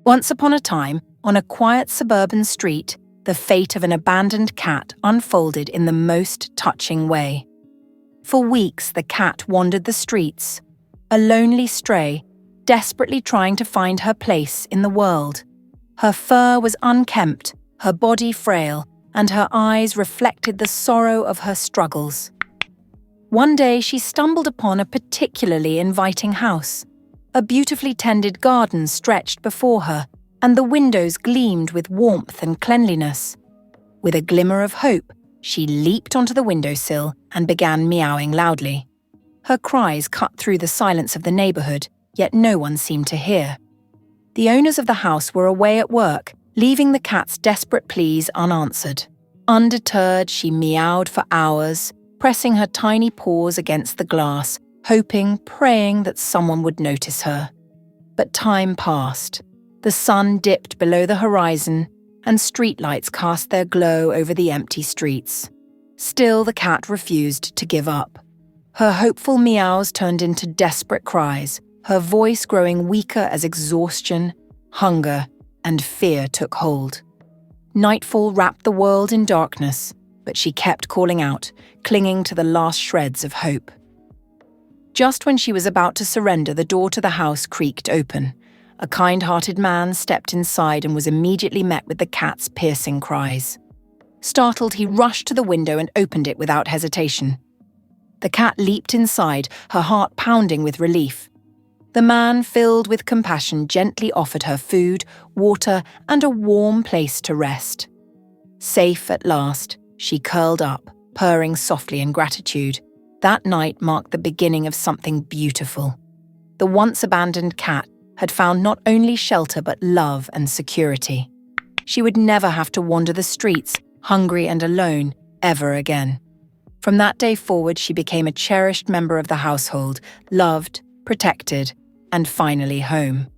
Once upon a time, on a quiet suburban street, the fate of an abandoned cat unfolded in the most touching way. For weeks, the cat wandered the streets, a lonely stray, desperately trying to find her place in the world. Her fur was unkempt, her body frail, and her eyes reflected the sorrow of her struggles. One day, she stumbled upon a particularly inviting house. A beautifully tended garden stretched before her, and the windows gleamed with warmth and cleanliness. With a glimmer of hope, she leaped onto the windowsill and began meowing loudly. Her cries cut through the silence of the neighborhood, yet no one seemed to hear. The owners of the house were away at work, leaving the cat's desperate pleas unanswered. Undeterred, she meowed for hours, pressing her tiny paws against the glass, hoping, praying that someone would notice her. But time passed. The sun dipped below the horizon, and streetlights cast their glow over the empty streets. Still, the cat refused to give up. Her hopeful meows turned into desperate cries, her voice growing weaker as exhaustion, hunger, and fear took hold. Nightfall wrapped the world in darkness, but she kept calling out, clinging to the last shreds of hope. Just when she was about to surrender, the door to the house creaked open. A kind-hearted man stepped inside and was immediately met with the cat's piercing cries. Startled, he rushed to the window and opened it without hesitation. The cat leaped inside, her heart pounding with relief. The man, filled with compassion, gently offered her food, water, and a warm place to rest. Safe at last, she curled up, purring softly in gratitude. That night marked the beginning of something beautiful. The once-abandoned cat had found not only shelter but love and security. She would never have to wander the streets, hungry and alone, ever again. From that day forward, she became a cherished member of the household, loved, protected, and finally home.